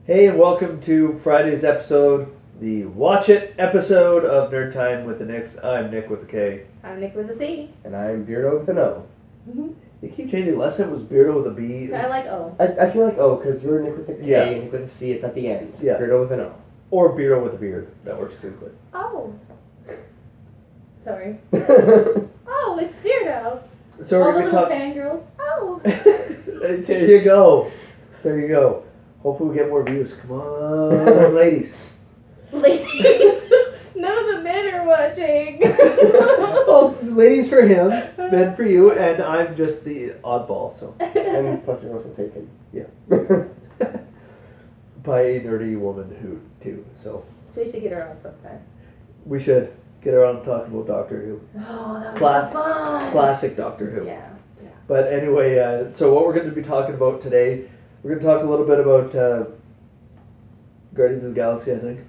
Hey, and welcome to Friday's episode, the Watch It episode of Nerd Time with the Nicks. I'm Nick with a K. I'm Nick with a C. And I'm Beardo with an O. Mm-hmm. You keep changing. Last time it was Beardo with a B. I like O. I feel like O, because you're Nick with a K, Yeah. and Nick with a C, it's at the end. Yeah. Beardo with an O. Or Beardo with a beard. That works too. But Oh. Sorry. There Oh, it's Beardo. so All we're the gonna little talk. fangirls. Oh. There you go. There you go. Hopefully we get more views. Come on, ladies. Ladies. None of the men are watching. Well, ladies for him, men for you, and I'm just the oddball. So And plus you're also taken. Yeah. by a nerdy woman who too. So We should get her on sometime. we should get around to talking about Doctor Who. Oh, that was Cla- so fun. Classic Doctor Who. Yeah. But anyway, so what we're going to be talking about today, we're going to talk a little bit about Guardians of the Galaxy, I think.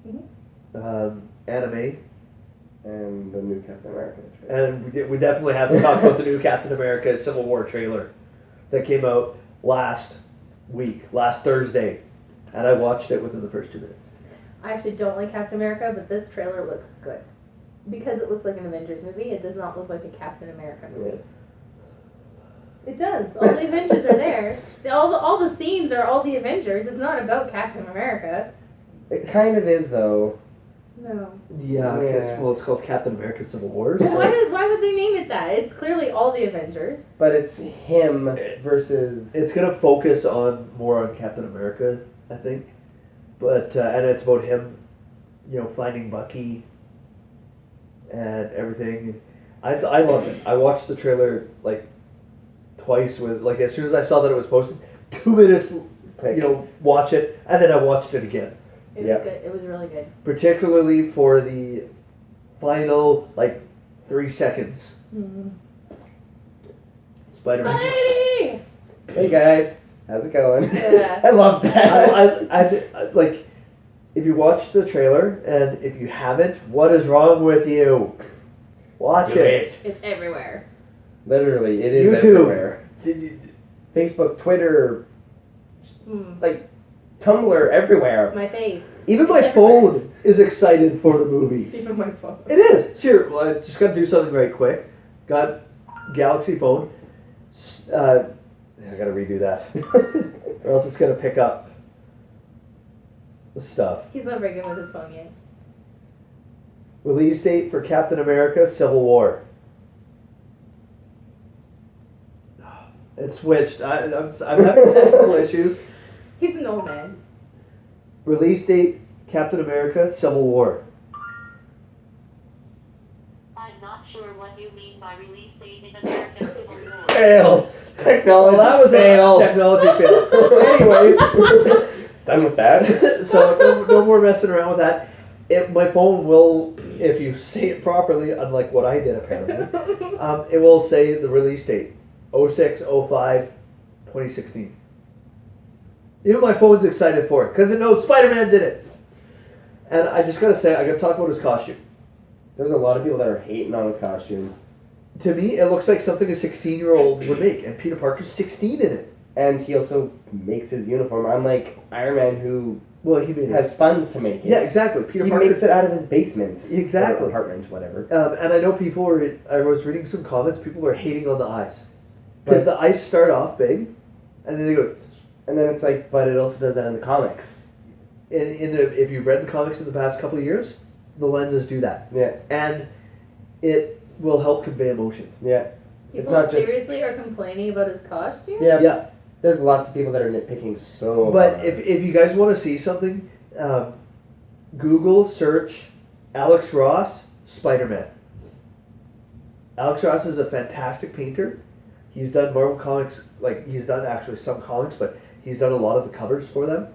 Mm-hmm. Anime. And the new Captain America. And we definitely have to talk about the new Captain America Civil War trailer that came out last Thursday. And I watched it within the first 2 minutes. I actually don't like Captain America, but this trailer looks good. Because it looks like an Avengers movie, it does not look like a Captain America movie. Yeah. It does. All the Avengers are there. All the scenes are all the Avengers. It's not about Captain America. It kind of is, though. No. Yeah, Yeah. well, it's called Captain America Civil War. Well, So why would they name it that? It's clearly all the Avengers. But it's him versus... it's going to focus more on Captain America, I think. But, and it's about him, finding Bucky and everything. I loved it. I watched the trailer, twice as soon as I saw that it was posted, 2 minutes, Quick. watch it, and then I watched it again. It was Yeah. good. It was really good. Particularly for the final, 3 seconds. Mm-hmm. Spider-Man. Spidey! Hey guys, how's it going? Yeah. I love that. If you watch the trailer, and if you haven't, what is wrong with you? Watch Do it. It's everywhere. Literally, it is YouTube. everywhere. Facebook, Twitter, Mm. Tumblr, everywhere. My face. Even my It's phone is excited for the movie. Even my phone. It is. Sure. Well, I just got to do something right quick. Got Galaxy phone. I got to redo that, or else it's gonna pick up the stuff. He's not very good with his phone yet. Release date for Captain America: Civil War. It switched. I'm having technical issues. He's an old man. Release date: Captain America: Civil War. I'm not sure what you mean by release date in American Civil War. Fail. Technology Well, that was fail. a technology fail. Anyway, Done with that. so no more messing around with that. My phone will, if you say it properly, unlike what I did apparently, it will say the release date: 06/05/2016. Even my phone's excited for it because it knows Spider-Man's in it. And I just gotta say, I gotta talk about his costume. There's a lot of people that are hating on his costume. To me, it looks like something a 16-year-old would make, and Peter Parker's 16 in it. And he also makes his uniform. Unlike Iron Man, who Well, he made it. has funds to make it. Yeah, exactly. Peter He Parker makes it out of his basement. Exactly. Or apartment, whatever. And I know people were. I was reading some comments. People were hating on the eyes because the eyes start off big, and then they go. And then it's like, but it also does that in the comics. If you've read the comics in the past couple of years, the lenses do that, Yeah, and it will help convey emotion. yeah. It's People not just... seriously are complaining about his costume? Yeah, Yeah. There's lots of people that are nitpicking so But hard. if you guys want to see something, Google search Alex Ross Spider-Man. Alex Ross is a fantastic painter. He's done Marvel comics, he's done actually some comics, but he's done a lot of the covers for them.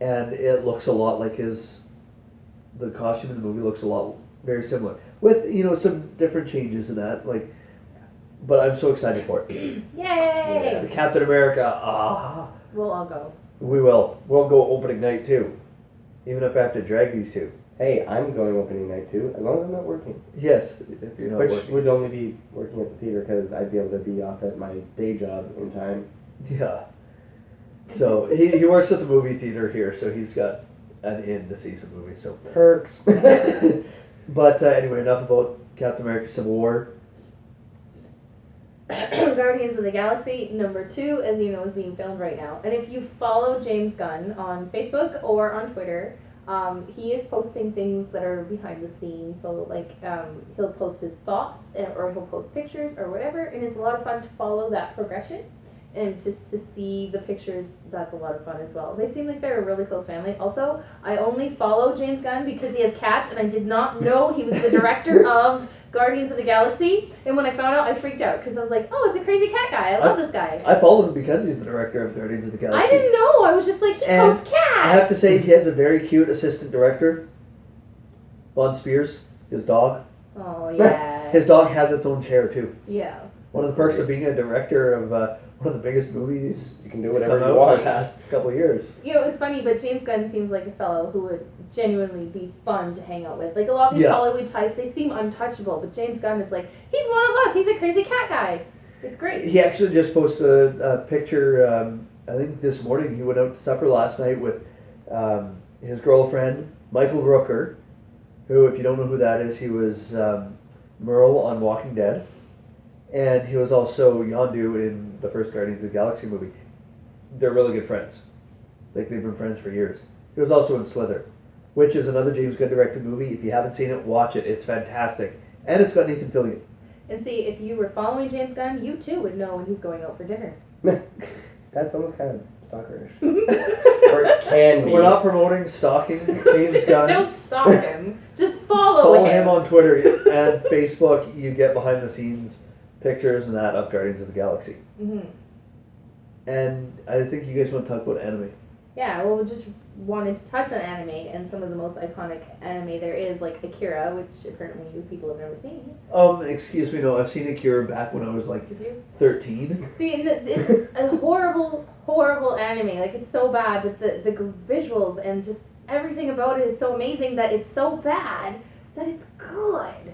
And it looks a lot like the costume in the movie looks very similar. With, some different changes in that, but I'm so excited for it. Yay! The Captain America, We'll all go. we will. We'll go opening night too. Even if I have to drag these two. Hey, I'm going opening night too, as long as I'm not working. Yes, if you're not Which working. would only be working at the theater because I'd be able to be off at my day job in time. Yeah. So he works at the movie theater here, so he's got an in to see some movies. So, Perks. but anyway, enough about Captain America: Civil War. Guardians of the Galaxy #2, as you know, is being filmed right now. And if you follow James Gunn on Facebook or on Twitter, he is posting things that are behind the scenes. So, like, he'll post his thoughts, or he'll post pictures or whatever, and it's a lot of fun to follow that progression. And just to see the pictures, that's a lot of fun as well. They seem like they're a really close family. Also, I only follow James Gunn because he has cats, and I did not know he was the director of Guardians of the Galaxy. And when I found out, I freaked out because I was like, oh, it's a crazy cat guy. I love this guy. I followed him because he's the director of Guardians of the Galaxy. I didn't know. I was just like, he And posts cats. I have to say, he has a very cute assistant director, Von Spears, his dog. Oh, yeah. His dog has its own chair, too. Yeah. One of the perks of being a director of one of the biggest movies You can do to whatever come you out want. in the past couple of years. You know, it's funny, but James Gunn seems like a fellow who would genuinely be fun to hang out with. Like, a lot of these Yeah. Hollywood types, they seem untouchable, but James Gunn is like, he's one of us. He's a crazy cat guy. It's great. He actually just posted a picture, I think this morning. He went out to supper last night with his girlfriend, Michael Rooker, who, if you don't know who that is, he was Merle on Walking Dead. And he was also Yondu in the first Guardians of the Galaxy movie. They're really good friends. Like, they've been friends for years. He was also in Slither, which is another James Gunn directed movie. If you haven't seen it, watch it. It's fantastic. And it's got Nathan Fillion. And see, if you were following James Gunn, you too would know when he's going out for dinner. That's almost kind of stalkerish. Or it can be. We're not promoting stalking James Gunn. Don't stalk him. Just follow Follow him on Twitter and Facebook. You get behind the scenes pictures and that of Guardians of the Galaxy. hmm And I think you guys want to talk about anime. Yeah, well, we just wanted to touch on anime and some of the most iconic anime there is, like Akira, which apparently you people have never seen. Excuse me, no, I've seen Akira back when I was like Did you? 13. See, and it's a horrible, horrible anime. Like, it's so bad, but the visuals and just everything about it is so amazing that it's so bad that it's good.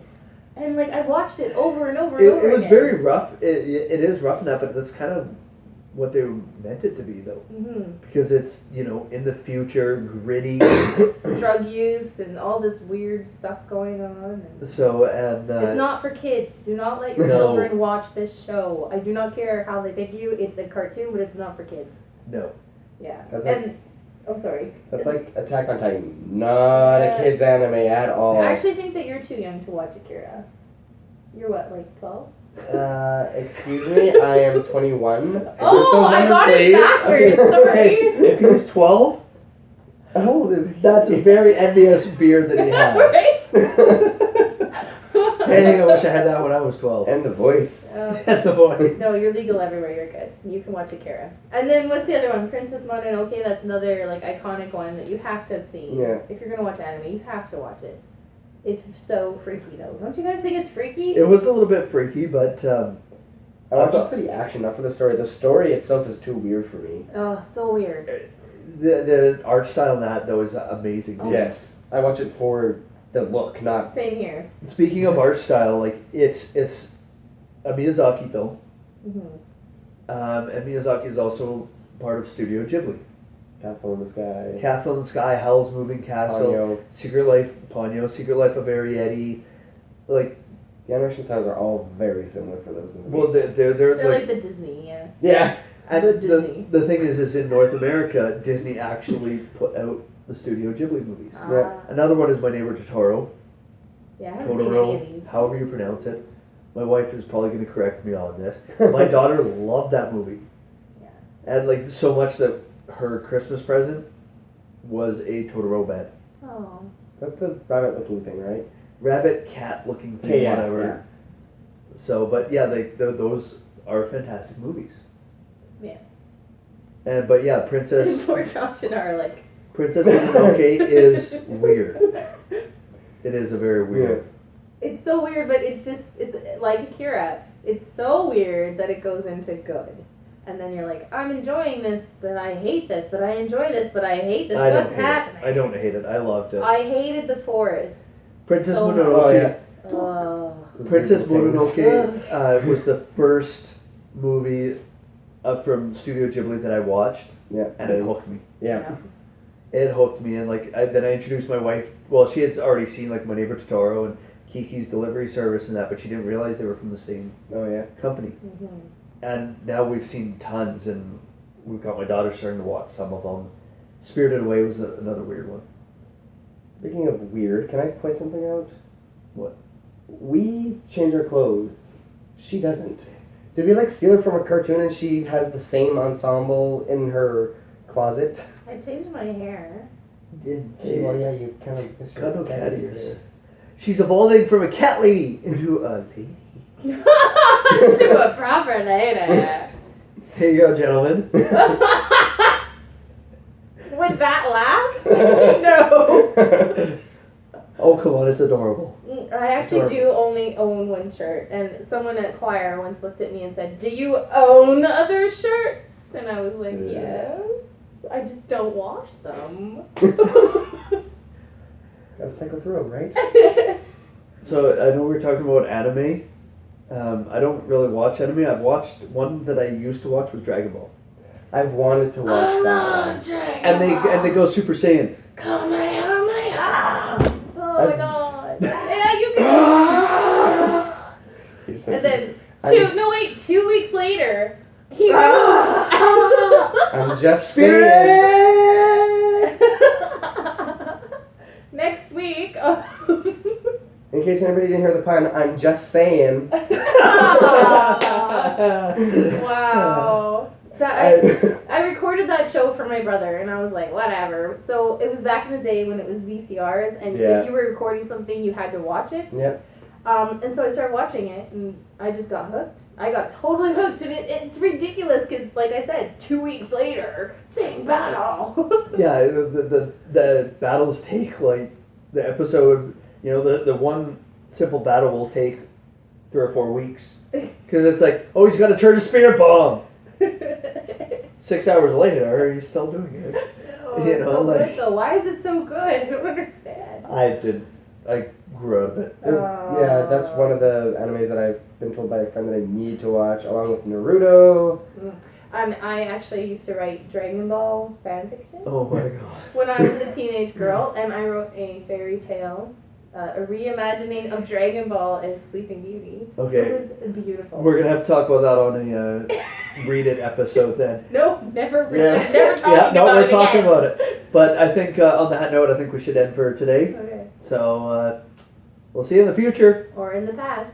And, like, I watched it over and over and over It was again. very rough. It is rough in that, but that's kind of what they meant it to be, though. Mm-hmm. Because it's, in the future, gritty. Drug use and all this weird stuff going on. And So, and... it's not for kids. Do not let your No. children watch this show. I do not care how they pick you. It's a cartoon, but it's not for kids. No. Yeah. That's like- And, oh, sorry. That's like Attack on Titan. Not a kid's anime at all. I actually think that you're too young to watch Akira. You're what, like 12? Excuse me, I am 21. Oh, I got it backwards. Sorry. Hey, if he was 12, How old is he? that's a very envious beard that he has. Dang, I wish I had that when I was 12. And the voice. And the voice. No, you're legal everywhere. You're good. You can watch Akira. And then what's the other one? Princess Mononoke. That's another like iconic one that you have to have seen. Yeah. If you're gonna watch anime, you have to watch it. It's so freaky though. Don't you guys think it's freaky? It was a little bit freaky, but I watch it for the action, not for the story. The story itself is too weird for me. Oh, so weird. the art style in that, though, is amazing. Oh. Yes. I watch it for the look, not... Same here. Speaking of art style, like, it's a Miyazaki film. Mm-hmm. And Miyazaki is also part of Studio Ghibli. Castle in the Sky. Castle in the Sky, Howl's Moving Castle, Ponyo. Secret Life of Arietti. Like, The animation styles are all very similar for those movies. well, they're They're like, like the Disney, yeah. Yeah. and the Disney. the thing is in North America, Disney actually put out the Studio Ghibli movies. Yeah. Another one is My Neighbor Totoro. Yeah, I haven't seen any of Totoro, these. however you pronounce it. My wife is probably going to correct me on this. My daughter loved that movie. Yeah. And like so much that her Christmas present was a Totoro bed. Oh. That's the rabbit-looking thing, right? Rabbit, cat looking thing, Okay, yeah, whatever. So, but yeah, those are fantastic movies. Yeah. And but yeah, Princess Poor Josh and I are like. Mononoke is weird. It is a very weird. It's so weird, but it's like Akira. It's so weird that it goes into good. And then you're like, I'm enjoying this, but I hate this, but I enjoy this, but I hate this. I don't What's hate happening? it. I don't hate it. I loved it. I hated the forest. Princess so Mononoke. Oh, yeah. Oh. Princess Those beautiful things. Mononoke was the first movie from Studio Ghibli that I watched, Yeah. and it hooked me. Yeah. It hooked me, and like then I introduced my wife. Well, she had already seen like My Neighbor Totoro and Kiki's Delivery Service and that, but she didn't realize they were from the same Oh yeah. company. Mm-hmm. And now we've seen tons, and we've got my daughter starting to watch some of them. Spirited Away was another weird one. Speaking of weird, can I point something out? What? We change our clothes. She doesn't. Did we like steal her from a cartoon and she has the same ensemble in her closet? I changed my hair. Well, yeah, you kind of missed Got no your cat ears ears. there. She's evolving from a cat lady into a lady. To a proper lady. Here you go, gentlemen. With that laugh? No. Oh, come on, it's adorable. I actually do only own one shirt, and someone at choir once looked at me and said, "Do you own other shirts?" And I was like, "Yes. I just don't wash them." Gotta cycle through them, right? So, I know we were talking about anime. I don't really watch anime. I've watched one that I used to watch was Dragon Ball. I've wanted to watch that one. And they go Super Saiyan. Kamehameha! Oh my god. Yeah, you can. You just And made then, sense. 2 weeks later, he moves. I'm just saying. Next week. In case anybody didn't hear the pun, I'm just saying. Wow. I recorded that show for my brother, and I was like, whatever. So it was back in the day when it was VCRs, and Yeah. if you were recording something, you had to watch it. Yep. And so I started watching it, and I just got hooked. I got totally hooked, and it's ridiculous because, like I said, 2 weeks later, same battle. Yeah, the battles take like the episode. You know, the one simple battle will take 3 or 4 weeks because it's like, oh, he's got to charge a spirit bomb. 6 hours later, he's still doing it. Oh, You it's know, so like- good though. Why is it so good? I don't understand. I grew out of it. Yeah, that's one of the animes that I've been told by a friend that I need to watch, along with Naruto. I actually used to write Dragon Ball fanfiction Oh my god. when I was a teenage girl, and I wrote a fairy tale, a reimagining of Dragon Ball as Sleeping Beauty. Okay. It was beautiful. We're gonna have to talk about that on a read it episode then. No, never really. Yes. Never talking Yeah, no, about we're it talking again. about it. But I think on that note, I think we should end for today. Okay. So we'll see you in the future. Or in the past.